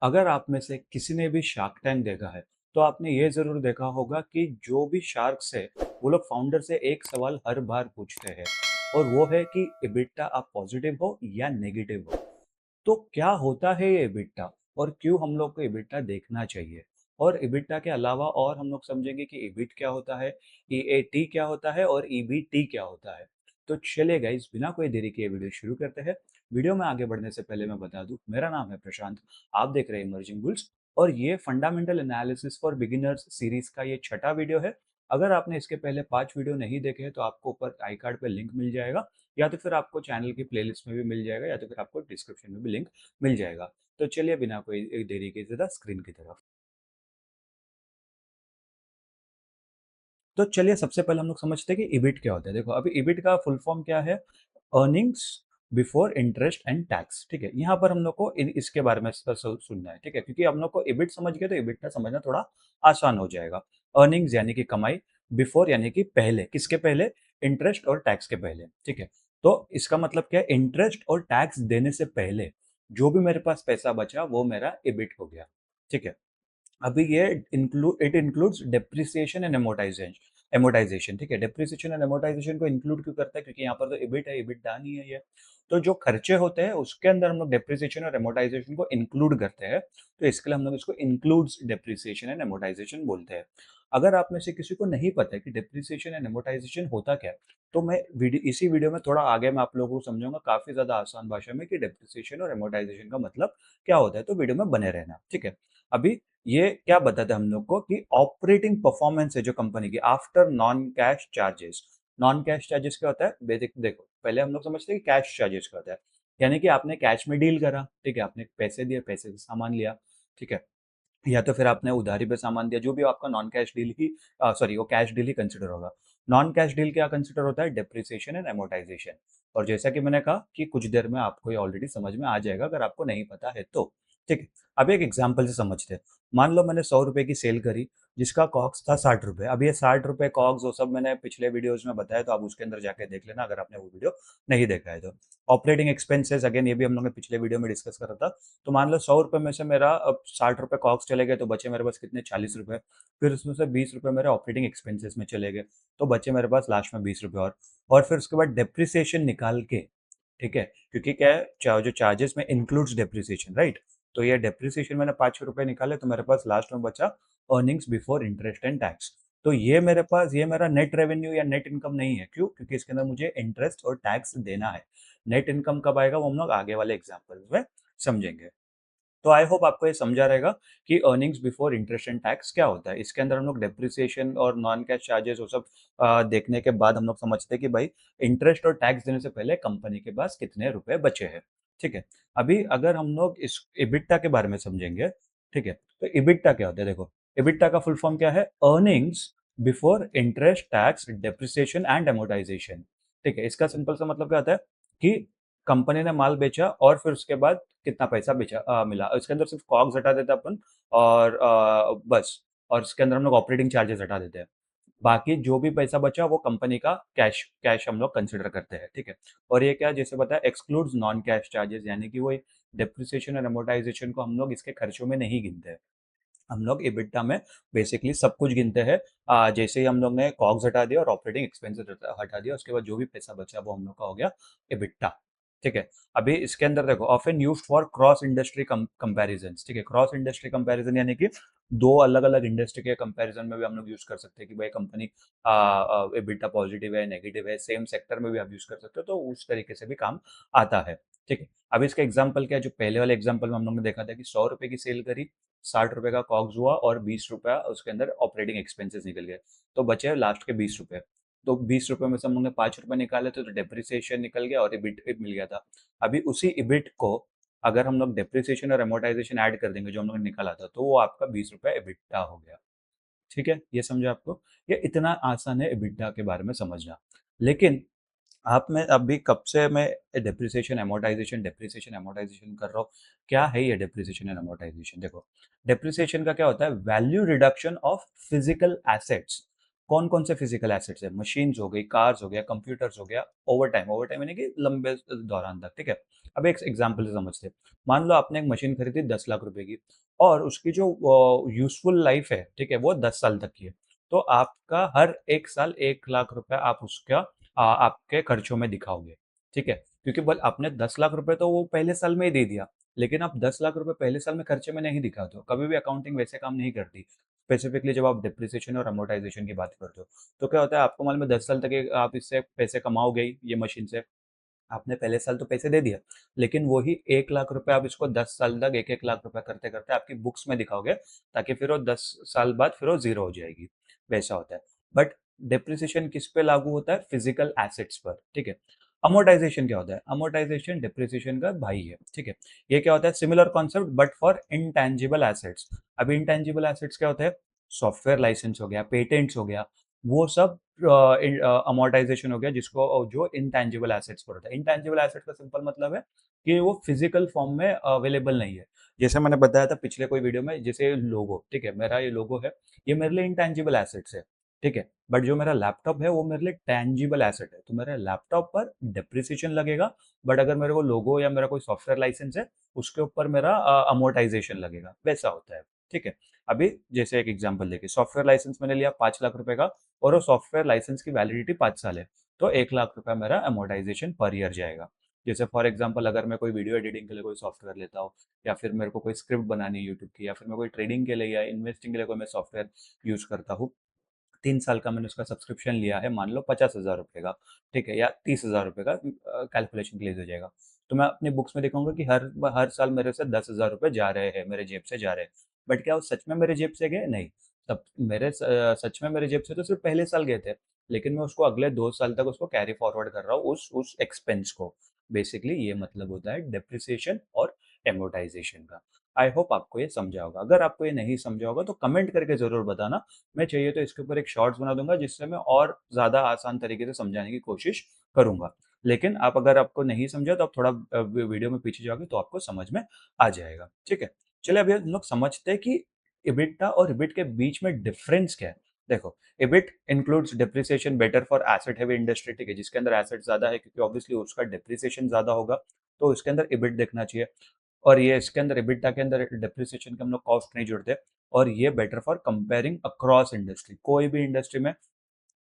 अगर आप में से किसी ने भी शार्क टैंक देखा है, तो आपने ये ज़रूर देखा होगा कि जो भी शार्क्स है, वो लोग फाउंडर से एक सवाल हर बार पूछते हैं और वो है कि एबिटा आप पॉजिटिव हो या नेगेटिव हो। तो क्या होता है ये एबिटा और क्यों हम लोग को एबिटा देखना चाहिए? और एबिटा के अलावा और हम लोग समझेंगे कि एबिट क्या होता है, ईएटी क्या होता है और ईबीटी क्या होता है। तो चलिए गाइस, बिना कोई देरी किए वीडियो शुरू करते हैं। वीडियो में आगे बढ़ने से पहले मैं बता दूं, मेरा नाम है प्रशांत। आप देख रहे हैं इमर्जिंग बुल्स और ये fundamental analysis for beginners series का ये छठा वीडियो है। अगर आपने इसके पहले 5 वीडियो नहीं देखे हैं तो आपको ऊपर आई कार्ड पे लिंक मिल जाएगा, या तो फिर आपको चैनल की प्लेलिस्ट में भी मिल जाएगा, या तो फिर आपको डिस्क्रिप्शन में भी लिंक मिल जाएगा। तो चलिए बिना कोई देरी के सीधा स्क्रीन की तरफ। तो चलिए सबसे पहले हम लोग समझते हैं कि ईबिट क्या होता है। देखो, अभी ईबिट का फुल फॉर्म क्या है? Earnings before interest and tax. ठीक है, यहाँ पर हम लोग को इसके बारे में सुनना है। ठीक है, क्योंकि हम लोग को ईबिट समझ गए तो ईबिट का समझना थोड़ा आसान हो जाएगा। अर्निंग्स यानी कि कमाई, बिफोर यानी कि पहले, किसके पहले? इंटरेस्ट और टैक्स के पहले। ठीक है, तो इसका मतलब क्या है? इंटरेस्ट और टैक्स देने से पहले जो भी मेरे पास पैसा बचा वो मेरा ईबिट हो गया। ठीक है, अभी ये इंक्लूड्स डेप्रिसिएशन एंड एमोटाइजेशन। ठीक है, डेप्रिसिएशन एंड एमोटाइजेशन को इंक्लूड क्यों करता है? क्योंकि यहाँ पर तो इबिट है, इबिटडा नहीं है ये। तो जो खर्चे होते हैं उसके अंदर हम लोग डेप्रिसिएशन और एमोटाइजेशन को इंक्लूड करते हैं, तो इसके लिए हम लोग इसको इंक्लूड्स डेप्रिसिएशन एंड एमोटाइजेशन बोलते हैं। अगर आप में से किसी को नहीं पता है कि डेप्रिसिएशन एंड एमोटाइजेशन होता क्या है, तो मैं इसी वीडियो में थोड़ा आगे मैं आप लोगों को समझाऊंगा काफी ज्यादा आसान भाषा में कि डेप्रिसिएशन और एमोटाइजेशन का मतलब क्या होता है। तो वीडियो में बने रहना। ठीक है, अभी ये क्या बताता है हम लोग को कि ऑपरेटिंग परफॉर्मेंस है जो कंपनी की after non cash charges. Non cash charges क्या होता है? बेसिक देखो, पहले हम लोग समझते हैं कि कैश चार्जेस क्या होता है। यानी कि आपने कैश में डील करा, ठीक है, आपने पैसे दिए, पैसे से सामान लिया। ठीक है, या तो फिर आपने उधारी पे सामान दिया, जो भी आपका नॉन कैश डील ही, सॉरी, वो कैश डील ही कंसिडर होगा। नॉन कैश डील क्या कंसिडर होता है? Depreciation and amortisation. और जैसा कि मैंने कहा कि कुछ देर में आपको ये ऑलरेडी समझ में आ जाएगा अगर आपको नहीं पता है तो। ठीक है, अब एक एग्जाम्पल से समझते हैं। मान लो मैंने 100 रुपए की सेल करी, जिसका कॉक्स था 60 रुपए। अब ये 60 रुपए कॉक्स वो सब मैंने पिछले वीडियोज में बताया, तो आप उसके अंदर जाके देख लेना अगर आपने वो वीडियो नहीं देखा है तो। ऑपरेटिंग एक्सपेंसेस, अगेन ये भी हम लोग ने पिछले वीडियो में डिस्कस करा था। तो मान लो 100 रुपए में से मेरा अब 60 रुपए कॉक्स चले गए, तो बचे मेरे पास कितने? 40 रुपए। फिर उसमें से 20 रुपए मेरे ऑपरेटिंग एक्सपेंसेस में चले गए, तो बचे मेरे पास लास्ट में 20 रुपए और फिर उसके बाद डेप्रिसिएशन निकाल के, ठीक है, क्योंकि क्या है, जो चार्जेस में इंक्लूड्स डेप्रिसिएशन, राइट? तो ये डेप्रिसिएशन मैंने 5 रुपए निकाले, तो मेरे पास लास्ट में बचा earnings before interest and tax. तो ये मेरे पास, ये मेरा नेट रेवेन्यू या नेट इनकम नहीं है। क्यों? क्योंकि इसके अंदर मुझे इंटरेस्ट और टैक्स देना है। नेट इनकम कब आएगा वो हम लोग आगे वाले एग्जाम्पल में समझेंगे। तो आई होप आपको ये समझा रहेगा कि earnings before interest and tax क्या होता है। इसके अंदर हम लोग डेप्रिसिएशन और नॉन कैश चार्जेस वो सब देखने के बाद हम लोग समझते हैं कि भाई इंटरेस्ट और टैक्स देने से पहले कंपनी के पास कितने रुपए बचे हैं। ठीक है, अभी अगर हम लोग इस इबिट्टा के बारे में समझेंगे, ठीक है, तो इबिट्टा क्या होता है? देखो, इबिट्टा का फुल फॉर्म क्या है? Earnings before interest, tax, depreciation and amortisation. ठीक है, इसका सिंपल सा मतलब क्या होता है कि कंपनी ने माल बेचा और फिर उसके बाद कितना पैसा बेचा, मिला। इसके अंदर सिर्फ कॉग्स हटा देते हैं अपन और बस, और इसके अंदर हम लोग ऑपरेटिंग चार्जेस हटा देते हैं। बाकी जो भी पैसा बचा वो कंपनी का कैश कैश हम लोग कंसिडर करते हैं। ठीक है, और ये क्या, जैसे बताया, एक्सक्लूड्स नॉन कैश चार्जेस, यानी कि वो डेप्रिसिएशन और अमोर्टाइजेशन को हम लोग इसके खर्चों में नहीं गिनते हैं। हम लोग EBITDA में बेसिकली सब कुछ गिनते हैं। जैसे ही हम लोग ने कॉग्स हटा दिया और ऑपरेटिंग एक्सपेंसेस हटा दिया, उसके बाद जो भी पैसा बचा वो हम लोग का हो गया EBITDA। ठीक है, अभी इसके अंदर देखो, often used for cross industry comparisons. ठीक है, क्रॉस इंडस्ट्री कंपैरिजन यानी कि दो अलग अलग इंडस्ट्री के कंपैरिजन में भी हम लोग यूज कर सकते हैं कि भाई कंपनी EBITDA पॉजिटिव है, नेगेटिव है, सेम सेक्टर में भी आप यूज कर सकते हो, तो उस तरीके से भी काम आता है। ठीक है, अभी इसका एग्जाम्पल क्या है? जो पहले वाले एग्जाम्पल में हम लोग ने देखा था कि 100 रुपए की सेल करी, 60 रुपए का कॉग्स हुआ और 20 रुपया उसके अंदर ऑपरेटिंग एक्सपेंसेस निकल गए, तो बचे लास्ट के 20 रुपए। तो 20 रुपए में से हम लोग ने 5 रुपए निकाले थे, तो डेप्रिसिएशन निकल गया और इबिट मिल गया था। अभी उसी इबिट को अगर हम लोग डेप्रिसिएशन और एमोटाइजेशन ऐड कर देंगे जो हम लोग ने निकाला था, तो वो आपका 20 रुपए एबिटा हो गया। ठीक है, ये समझा आपको? ये इतना आसान है एबिटा के बारे में समझना। लेकिन आप में अभी कब से मैं डेप्रिसिएशन एमोटाइजेशन कर रहा हूँ। क्या है ये डेप्रिसिएशन एंड एमोटाइजेशन? देखो, डेप्रिसिएशन का क्या होता है? Value reduction of physical assets कौन-कौन से फिजिकल एसेट्स है? मशीन्स हो गई, कार्स हो गया, कंप्यूटर्स हो गया, ओवर टाइम यानी कि लंबे दौरान तक, ठीक है? अब एक एग्जांपल से समझते हैं। मान लो आपने एक मशीन खरीदी 10 लाख रुपए की और उसकी जो यूज़फुल लाइफ है, ठीक है? वो 10 साल तक की है। तो आपका हर 1 साल 1 लाख रुपए आप उसका आपके खर्चों में दिखाओगे, ठीक है? क्योंकि बल आपने 10 लाख रुपए तो वो पहले साल में ही दे दिया, लेकिन आप 10 लाख रुपए पहले साल में खर्चे में नहीं दिखाते हो। कभी भी अकाउंटिंग वैसे काम नहीं करती। स्पेसिफिकली जब आप डेप्रिसिएशन और अमोर्टाइज़ेशन की बात करते हो, तो क्या होता है आपको मालूम है 10 साल तक ये आप इससे पैसे कमाओगे ही ये मशीन से। आपने पहले साल तो पैसे दे दिया, लेकिन वही 1 लाख रुपए आप इसको 10 साल तक 1-1 लाख रुपए करते-करते आपकी बुक्स में दिखाओगे, ताकि फिर वो 10 साल बाद फिर वो ज़ीरो हो जाएगी, वैसा होता है। बट डेप्रिसिएशन किस पे लागू होता है? फिजिकल एसेट्स पर, ठीक है? अमोर्टाइज़ेशन क्या होता है? अमोर्टाइज़ेशन डेप्रिसिएशन का भाई है, ठीक है? ये क्या होता है? Similar concept but for intangible assets. अब इंटैंजिबल एसेट्स क्या होते हैं? सॉफ्टवेयर लाइसेंस हो गया, पेटेंट्स हो गया, वो सब अमोर्टाइज़ेशन हो गया जिसको जो इंटैंजिबल एसेट्स पर होता है। इंटैंजिबल एसेट्स का सिंपल मतलब है कि वो फिजिकल फॉर्म में अवेलेबल नहीं है। जैसे मैंने बताया था पिछले कोई वीडियो में जैसे लोगो, ठीक है? मेरा ये लोगो है, ये मेरे लिए इंटैंजिबल एसेट्स है, ठीक है? बट जो मेरा लैपटॉप है वो मेरे लिए टैंजिबल एसेट है। तो मेरे लैपटॉप पर डेप्रिसिएशन लगेगा, बट अगर मेरे को लोगो या मेरा कोई सॉफ्टवेयर लाइसेंस है, उसके ऊपर मेरा अमोर्टाइज़ेशन लगेगा, वैसा होता है, ठीक है? अभी जैसे एक एग्जांपल देखिए, सॉफ्टवेयर लाइसेंस मैंने लिया 5 लाख रुपए का और वो सॉफ्टवेयर लाइसेंस की वैलिडिटी 5 साल है, तो 1 लाख रुपए मेरा अमोर्टाइज़ेशन पर ईयर जाएगा। जैसे फॉर एग्जांपल अगर मैं कोई वीडियो एडिटिंग के लिए कोई सॉफ्टवेयर लेता हूँ या फिर मेरे को कोई स्क्रिप्ट बनानी है यूट्यूब की या फिर मैं कोई ट्रेडिंग के लिए या इन्वेस्टिंग के लिए कोई मैं सॉफ्टवेयर यूज़ करता हूँ, 3 साल का मैंने उसका सब्सक्रिप्शन लिया है, मान लो 50,000 रुपए का, ठीक है? या 30,000 रुपए का कैलकुलेशन के लिए हो जाएगा। तो मैं अपनी बुक्स में दिखाऊँगा कि हर साल मेरे से 10,000 रुपए जा रहे हैं, मेरे जेब से जा रहे हैं। बट क्या वो सच में मेरे जेब से गए? नहीं। तब सच में मेरे जेब से तो सिर्फ़ पहले साल गए थे, लेकिन मैं उसको अगले 2 साल तक उसको कैरी फॉरवर्ड कर रहा हूँ उस एक्सपेंस को। बेसिकली ये मतलब होता है डेप्रिसिएशन और एमोर्टाइज़ेशन का। आई होप आपको ये समझा होगा। अगर आपको ये नहीं समझा होगा तो कमेंट करके ज़रूर बताना। मैं चाहिए तो इसके ऊपर एक शॉर्ट्स बना दूँगा जिससे मैं और ज़्यादा आसान तरीके से समझाने की कोशिश करूँगा। लेकिन आप अगर आपको नहीं समझा तो आप थोड़ा वीडियो में पीछे जाओगे तो आपको समझ में आ जाएगा, ठीक है? चलिए अभी हम लोग समझते हैं कि एबिटा और ईबिट के बीच में डिफरेंस क्या है? देखो, EBIT includes depreciation better for asset heavy industry, ठीक है? जिसके अंदर एसेट ज़्यादा है क्योंकि ऑब्वियसली उसका डेप्रिसिएशन ज़्यादा होगा, तो इसके अंदर ईबिट देखना चाहिए। और ये इसके अंदर एबिटा के अंदर डेप्रिसिएशन के हम लोग कॉस्ट नहीं जोड़ते और ये better for comparing across industry, कोई भी इंडस्ट्री में।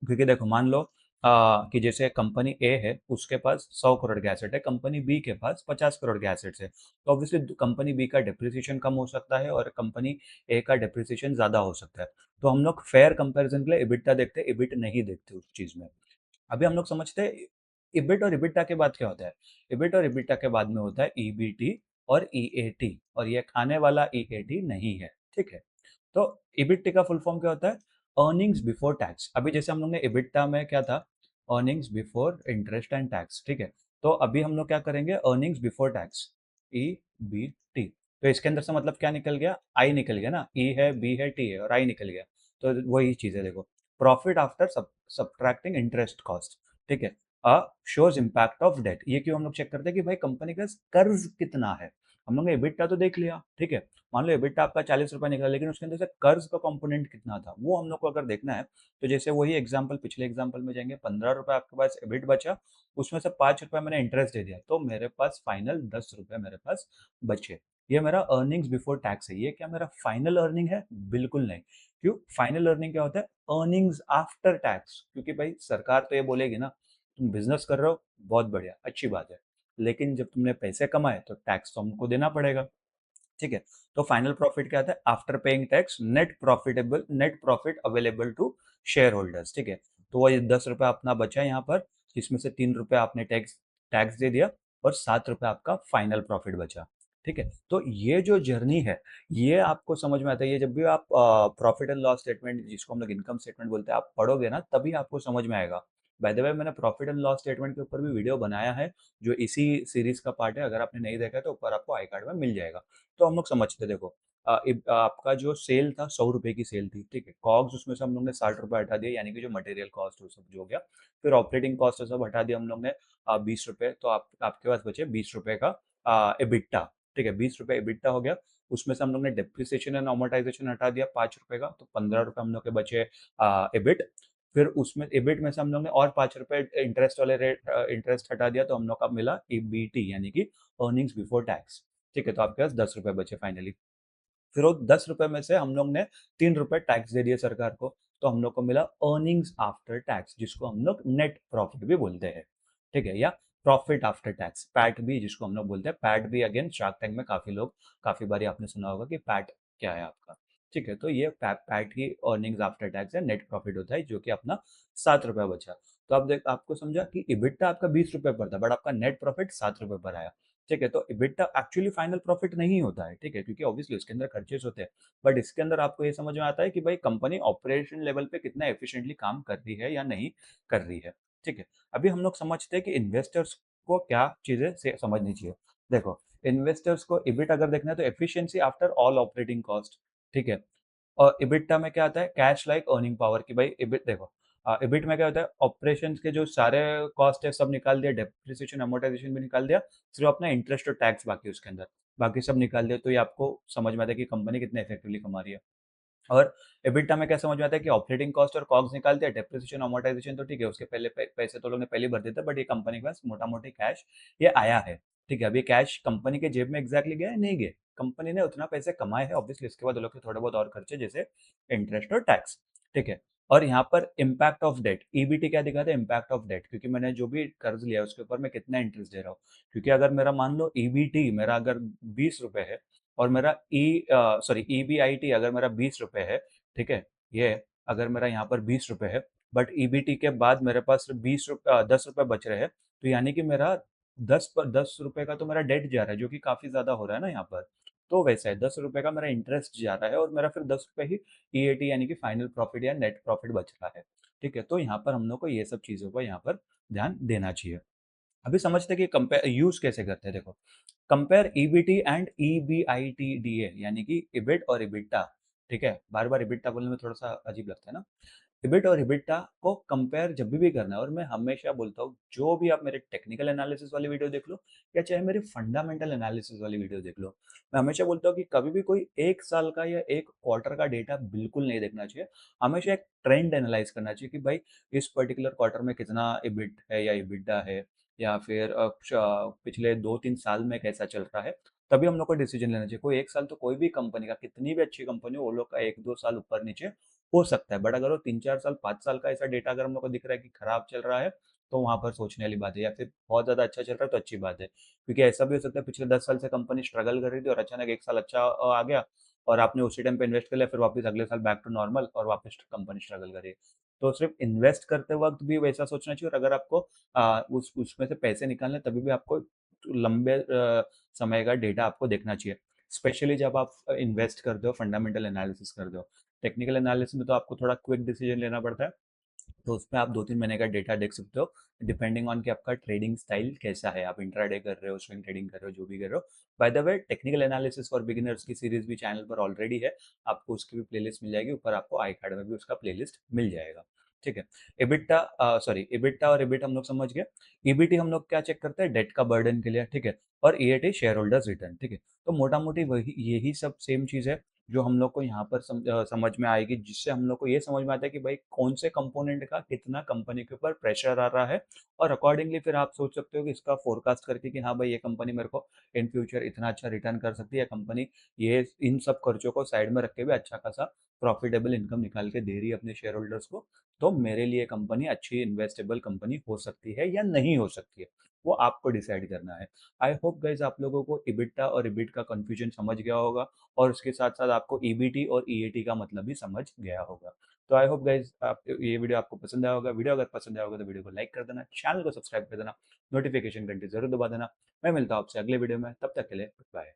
क्योंकि देखो मान लो कि जैसे कंपनी ए है उसके पास 100 करोड़ के एसेट है, कंपनी बी के पास 50 करोड़ के एसेट्स है, तो ऑब्वियसली कंपनी बी का डेप्रिसिएशन कम हो सकता है और कंपनी ए का डेप्रिसिएशन ज्यादा हो सकता है। तो हम लोग फेयर कंपैरिजन के लिए इबिटा देखते हैं, इबिट नहीं देखते उस चीज में। अभी हम लोग समझते हैं इबिट और इबिटा के बाद क्या होता है। इबिट और इबिटा के बाद में होता है ईबीटी और ईएटी, और ये खाने वाला ईएटी नहीं है, ठीक है? तो ईबिटी का फुल फॉर्म क्या होता है? Earnings before tax. अभी जैसे हम लोग ने इबिटा में क्या था? Earnings before interest and tax, ठीक है? तो अभी हम लोग क्या करेंगे? Earnings before tax, EBT. तो इसके अंदर से मतलब क्या निकल गया? आई निकल गया ना, ई है, बी है, टी है और आई निकल गया। तो वही चीज है, देखो, profit after subtracting interest cost, ठीक है? Shows impact of debt. ये क्यों हम लोग चेक करते हैं कि भाई कंपनी का कर्ज कितना है। हम लोग ने एबिटा तो देख लिया, ठीक है? मान लो एबिटा आपका 40 रुपए निकला, लेकिन उसके अंदर से कर्ज का कंपोनेंट कितना था वो हम लोग को अगर देखना है, तो जैसे वही एग्जांपल पिछले एग्जांपल में जाएंगे, 15 रुपए आपके पास एबिट बचा, उसमें से 5 रुपए मैंने इंटरेस्ट दे दिया, तो मेरे पास फाइनल 10 रुपए मेरे पास बचे। ये मेरा अर्निंग्स बिफोर टैक्स है। ये क्या मेरा फाइनल अर्निंग है? बिल्कुल नहीं। क्यों? फाइनल अर्निंग क्या होता है? Earnings after tax. क्योंकि भाई सरकार तो ये बोलेगी ना, तुम बिजनेस कर रहे हो, बहुत बढ़िया, अच्छी बात है, लेकिन जब तुमने पैसे कमाए तो टैक्स तो हमको देना पड़ेगा, ठीक है? तो फाइनल प्रॉफिट क्या आता है? After paying tax net profit available to shareholders, ठीक है? तो वही 10 रुपए अपना बचा यहाँ पर, जिसमें से 3 रुपए आपने टैक्स टैक्स दे दिया और 7 रुपए आपका फाइनल प्रॉफिट बचा, ठीक है? तो ये जो जर्नी है, ये आपको समझ में आता है। ये जब भी आप प्रॉफिट एंड लॉस स्टेटमेंट, जिसको हम लोग इनकम स्टेटमेंट बोलते हैं, आप पढ़ोगे ना तभी आपको समझ में आएगा। बाय द वे, मैंने प्रॉफिट एंड लॉस स्टेटमेंट के ऊपर भी वीडियो बनाया है, जो इसी सीरीज का पार्ट है। अगर आपने नहीं देखा है तो ऊपर आपको आई कार्ड में मिल जाएगा। तो हम लोग समझते देखो, आपका जो सेल था 100 रुपए की सेल थी, ठीक है? कॉग्स उसमें से हम लोग ने 60 रुपए हटा दिया, यानी कि जो मटेरियल कॉस्ट वो सब जो हो गया। फिर ऑपरेटिंग कॉस्ट सब हटा दिया हम लोग ने 20 रुपए, तो आपके पास बचे 20 रुपए का एबिटा, ठीक है? 20 रुपए एबिटा हो गया। उसमें से हम लोग ने डेप्रिसिएशन एंड अमोर्टाइजेशन हटा दिया ₹5 का, तो ₹15 हम लोग के बचे इबिट। फिर उसमें इबिट में से हम लोग ने और ₹5 इंटरेस्ट वाले इंटरेस्ट हटा दिया, तो हम लोग का मिला ईबीटी यानी कि अर्निंग्स बिफोर टैक्स। ठीक है, तो आपके पास ₹10 बचे फाइनली। फिर वो ₹10 में से हम लोग ने ₹3 टैक्स दे दिए सरकार को, तो हम लोग को मिला अर्निंग्स आफ्टर टैक्स, जिसको हम लोग नेट प्रॉफिट भी बोलते हैं। ठीक है, या प्रॉफिट आफ्टर टैक्स, पैट भी जिसको हम लोग बोलते हैं। पैट भी अगेन शार्क टैंक में काफी बारी आपने सुना होगा कि पैट क्या है आपका। ठीक है, तो ये पैट ही अर्निंग्स आफ्टर टैक्स है, नेट प्रॉफिट होता है, जो कि अपना ₹7 बचा। तो आप देख, आपको समझा कि इबिटा आपका ₹20 पर था, बट आपका नेट प्रॉफिट ₹7 पर आया। ठीक है, तो इबिटा एक्चुअली फाइनल प्रॉफिट नहीं होता है। ठीक है, क्योंकि ऑब्वियसली उसके अंदर खर्चेस होते हैं, बट इसके अंदर आपको ये समझ में आता है कि भाई कंपनी ऑपरेशन लेवल पे कितना एफिशिएंटली काम कर रही है या नहीं कर रही है। ठीक है, अभी हम लोग समझते हैं कि इन्वेस्टर्स को क्या चीजें से समझनी चाहिए। देखो, इन्वेस्टर्स को इबिट अगर देखना है तो efficiency after all operating cost. ठीक है, और इबिटा में क्या आता है, कैश लाइक अर्निंग पावर, की भाई इबिट देखो, इबिट में क्या होता है, ऑपरेशन के जो सारे कॉस्ट है सब निकाल दिया, डेप्रिसिएशन अमोर्टाइजेशन भी निकाल दिया, सिर्फ अपना इंटरेस्ट और टैक्स बाकी उसके अंदर, बाकी सब निकाल दिया, तो ये आपको समझ में आता है कि कंपनी कितने इफेक्टिवली कमा रही है। और एबिटा में क्या समझ में आता है कि ऑपरेटिंग कॉस्ट और कॉग्स निकाल दिया, डेप्रिसिएशन अमोर्टाइजेशन तो ठीक है, उसके पहले पैसे तो लोग ने पहले ही भर दिए थे, बट ये कंपनी के पास मोटा मोटी कैश ये आया है। ठीक है, अब ये कैश कंपनी के जेब में एग्जैक्टली गया है, नहीं गया, कंपनी ने उतना पैसे कमाए हैं ऑब्वियसली, इसके बाद वो लोग के थोड़े बहुत और खर्चे जैसे इंटरेस्ट और टैक्स। ठीक है, और यहाँ पर इम्पैक्ट ऑफ डेट, ईबीटी क्या दिखाता है, इम्पैक्ट ऑफ डेट, क्योंकि मैंने जो भी कर्ज लिया है उसके ऊपर मैं कितना इंटरेस्ट दे रहा हूँ। क्योंकि अगर मेरा मान लो ईबीटी मेरा अगर ₹20 है, और मेरा ईबीआईटी अगर मेरा ₹20 है, ठीक है, ये अगर मेरा यहाँ पर ₹20 है, बट ईबीटी के बाद मेरे पास सिर्फ ₹10 बच रहे हैं, तो यानी कि मेरा ₹10 का तो मेरा डेट जा रहा है, जो कि काफी ज्यादा हो रहा है ना यहाँ पर। तो वैसा है, ₹10 का मेरा इंटरेस्ट जा रहा है, और मेरा फिर ₹10 ही ईएटी यानी कि फाइनल प्रॉफिट या नेट प्रॉफिट बच रहा है। ठीक है, तो यहाँ पर हम लोग को ये सब चीजों पर यहाँ पर ध्यान देना चाहिए। अभी समझते हैं कि कंपेयर यूज कैसे करते हैं। देखो, कंपेयर ईबीटी एंड ईबीआईटीडीए यानी कि इबिट और इबिटा। ठीक है, बार बार इबिटा बोलने में थोड़ा सा अजीब लगता है ना। इबिट और इबिटा को कंपेयर जब भी करना है, और मैं हमेशा बोलता हूँ, जो भी आप मेरे टेक्निकल एनालिसिस वाली वीडियो देख लो या चाहे मेरी फंडामेंटल एनालिसिस वाली वीडियो देख लो, मैं हमेशा बोलता हूँ कि कभी भी कोई एक साल का या एक क्वार्टर का डेटा बिल्कुल नहीं देखना चाहिए। हमेशा एक ट्रेंड एनालाइज करना चाहिए कि भाई इस पर्टिकुलर क्वार्टर में कितना इबिट है या इबिटा है, या फिर पिछले 2-3 साल में कैसा चल रहा है, तभी हम लोग को डिसीजन लेना चाहिए। कोई एक साल तो कोई भी कंपनी का, कितनी भी अच्छी कंपनी हो, वो लोग का 1-2 साल ऊपर नीचे हो सकता है, बट अगर वो 3-4 साल 5 साल का ऐसा डेटा अगर हम लोग को दिख रहा है कि खराब चल रहा है, तो वहां पर सोचने वाली बात है। या फिर बहुत ज्यादा अच्छा चल रहा है तो अच्छी बात है, क्योंकि ऐसा भी हो सकता है पिछले 10 साल से कंपनी स्ट्रगल कर रही थी और अचानक एक साल अच्छा आ गया, और आपने उसी टाइम पे इन्वेस्ट कर लिया, फिर वापस अगले साल बैक टू नॉर्मल और वापस कंपनी स्ट्रगल कर रही है। तो सिर्फ इन्वेस्ट करते वक्त भी वैसा सोचना चाहिए, और अगर आपको उस उसमें से पैसे निकालने, तभी भी आपको लंबे समय का डेटा आपको देखना चाहिए। स्पेशली जब आप इन्वेस्ट करते हो, फंडामेंटल एनालिसिस करते हो। टेक्निकल एनालिसिस में तो आपको थोड़ा क्विक डिसीजन लेना पड़ता है, तो उसमें आप 2-3 महीने का डेटा देख सकते हो, डिपेंडिंग ऑन कि आपका ट्रेडिंग स्टाइल कैसा है, आप इंट्राडे कर रहे हो, स्विंग ट्रेडिंग कर रहे हो, जो भी कर रहे हो। By the way, technical analysis for beginners की सीरीज भी चैनल पर ऑलरेडी है, आपको उसकी भी प्लेलिस्ट मिल जाएगी, ऊपर आपको आई कार्ड में भी उसका प्लेलिस्ट मिल जाएगा। ठीक है, इबिटा और इबिट हम लोग समझ गए। ईबीटी हम लोग क्या चेक करते हैं, डेट का बर्डन के लिए। ठीक है, और ईएटी शेयर होल्डर्स रिटर्न। ठीक है, तो मोटा मोटी वही यही सब सेम चीज है जो हम लोग को यहाँ पर समझ में आएगी, जिससे हम लोग को ये समझ में आता है कि भाई कौन से कंपोनेंट का कितना कंपनी के ऊपर प्रेशर आ रहा है, और अकॉर्डिंगली फिर आप सोच सकते हो कि इसका फोरकास्ट करके कि हाँ भाई ये कंपनी मेरे को इन फ्यूचर इतना अच्छा रिटर्न कर सकती है, कंपनी ये इन सब खर्चों को साइड में रख के भी अच्छा खासा प्रॉफिटेबल इनकम निकाल के दे रही है अपने शेयर होल्डर्स को, तो मेरे लिए कंपनी अच्छी इन्वेस्टेबल कंपनी हो सकती है या नहीं हो सकती है, वो आपको डिसाइड करना है। आई होप गाइज आप लोगों को इबिटा और इबिट का कंफ्यूजन समझ गया होगा, और उसके साथ साथ आपको ईबीटी और ईएटी का मतलब भी समझ गया होगा। तो आई होप गाइज आप ये वीडियो आपको पसंद आया होगा। वीडियो अगर पसंद आया होगा तो वीडियो को लाइक कर देना, चैनल को सब्सक्राइब कर देना, नोटिफिकेशन घंटी जरूर दबा देना। मैं मिलता हूँ आपसे अगले वीडियो में, तब तक के लिए बाय।